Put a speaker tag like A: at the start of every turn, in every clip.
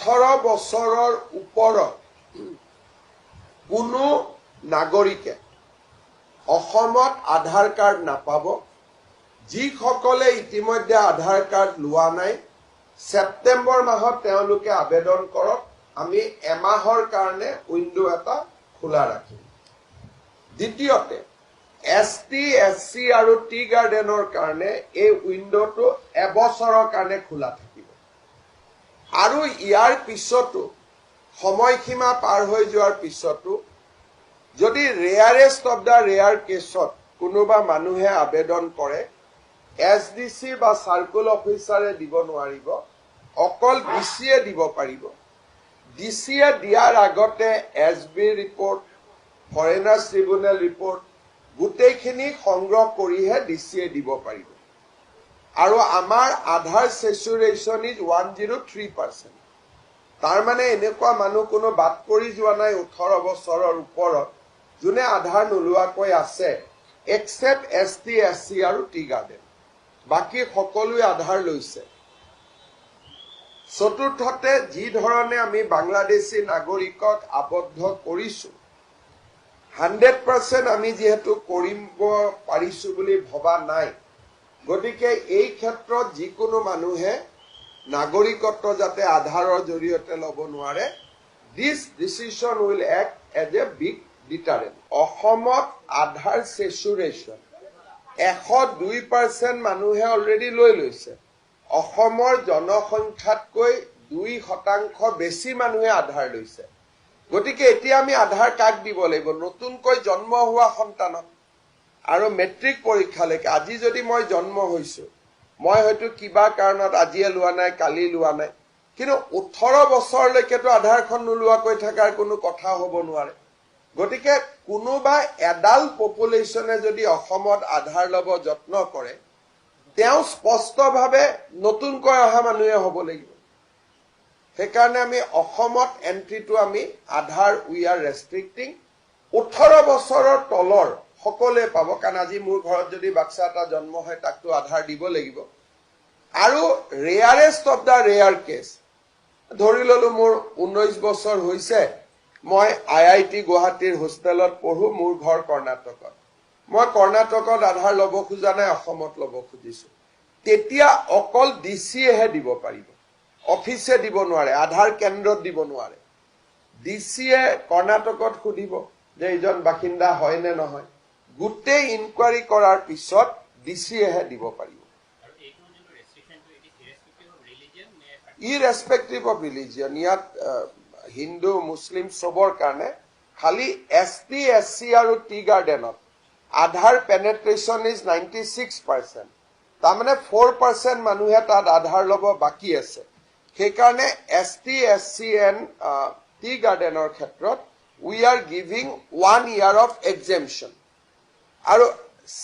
A: 18 বছৰৰ ওপৰত কোনো নাগৰিকে অসমত আধাৰ কাৰ্ড নাপাব। যিসকলে ইতিমধ্যে আধাৰ কাৰ্ড লোৱা নাই, সেপ্টেম্বৰ মাহত তেওঁলোকে আবেদন কৰক। আমি এমাহৰ কাৰণে উইন্ডো এটা খোলা ৰাখিম। দ্বিতীয়তে, এছটি, এছচি আৰু টি গাৰ্ডেনৰ কাৰণে এই উইন্ডোটো এবছৰৰ কাৰণে খোলা থাকিব। আৰু ইয়াৰ পিছতো সময়সীমা পাৰ হৈ যোৱাৰ পিছতো যদি ৰেয়াৰেষ্ট অফ দ্য ৰেয়াৰ কেছত কোনোবা মানুহে আবেদন কৰে, এছডিচি বা চাৰ্কুল অফিচাৰে দিব নোৱাৰিব, অকল ডিচিয়ে দিব পাৰিব। ডিচিয়ে দিয়াৰ আগতে S B report, foreigners tribunal report গোটেইখিনি সংগ্ৰহ কৰিহে ডিচিয়ে দিব পাৰিব। আৰু আমাৰ আধাৰ সেচুৰেশ্যন ইজ 103%। তাৰমানে এনেকুৱা মানুহ কোনো বাদ পৰি যোৱা নাই 18 বছৰৰ ওপৰত যোনে আধাৰ নোলোৱাকৈ আছে, এক্সেপ্ট এছটি, এছচি আৰু টি গাৰ্ডেন। বাকী সকলোৱে আধাৰ লৈছে। চতুৰ্থতে, যি ধৰণে আমি বাংলাদেশী নাগৰিকক আবদ্ধ কৰিছো, 100% আমি যিহেতু কৰিব পাৰিছো বুলি ভবা নাই, গতিকে এই ক্ষেত্ৰত যিকোনো মানুহে নাগৰিকত্ব যাতে আধাৰৰ জৰিয়তে ল'ব নোৱাৰে, this decision will act as a big deterrent. অসমত আধাৰ সেচুৰেশ্যন 102% মানুহে অলৰেডি লৈ লৈছে। অসমৰ জনসংখ্যাতকৈ 2% বেছি মানুহে আধাৰ লৈছে। গতিকে এতিয়া আমি আধাৰ কাক দিব লাগিব? নতুনকৈ জন্ম হোৱা সন্তানক। আৰু মেট্ৰিক পৰীক্ষালৈকে, আজি যদি মই জন্ম হৈছো, মই হয়তো কিবা কাৰণত আজিয়ে লোৱা নাই, কালি লোৱা নাই, কিন্তু 18 বছৰলৈকেতো আধাৰখন নোলোৱাকৈ থকাৰ কোনো কথা হ'ব নোৱাৰে। গতিকে কোনোবা এডাল পপুলেশ্যনে যদি অসমত আধাৰ ল'ব যত্ন কৰে, তেওঁ স্পষ্টভাৱে নতুনকৈ অহা মানুহে হ'ব লাগিব। সেইকাৰণে আমি অসমত এন্ট্ৰিটো আমি আধাৰ উই আৰ ৰেষ্ট্ৰিক্টিং। 18 বছৰৰ তলৰ সকলোৱে পাব, কাৰণ আজি মোৰ ঘৰত যদি বাচ্চা এটা জন্ম হয় তাকতো আধাৰ দিব লাগিব। আৰু rarest of the rare case, ধৰি ললো মোৰ 19 বছৰ হৈছে, মই IIT গুৱাহাটীৰ হোষ্টেলত পঢ়ো, মোৰ ঘৰ কৰ্ণাটকত। মই কৰ্ণাটকত আধাৰ ল'ব খোজা নাই, অসমত ল'ব খুজিছো। তেতিয়া অকল ডিচিয়েহে দিব পাৰিব, অফিচে দিব নোৱাৰে, আধাৰ কেন্দ্ৰত দিব নোৱাৰে। ডিচিয়ে কৰ্ণাটকত সুধিব যে এইজন বাসিন্দা হয় নে নহয়। গোটেই ইনকুৱাৰী কৰাৰ পিছত ডিচিয়েহে দিব পাৰিব। ইৰেস্পেক্টিভ অফ ৰিলিজিয়ন, ইয়াত হিন্দু মুছলিম চবৰ কাৰণে। খালি এছটি, এছচি আৰু টি গাৰ্ডেনত আধাৰ পেনেট্ৰেশ্যন ইজ 96%। তাৰমানে 4% মানুহে তাত আধাৰ ল'ব বাকী আছে। সেইকাৰণে এছটি, এছচি এণ্ড টি গাৰ্ডেনৰ ক্ষেত্ৰত we are giving 1 year of exemption. আৰু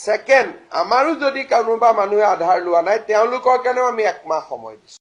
A: ছেকেণ্ড, আমাৰো যদি কোনোবা মানুহে আধাৰ লোৱা নাই, তেওঁলোকৰ কাৰণেও আমি 1 মাহ সময় দিছো।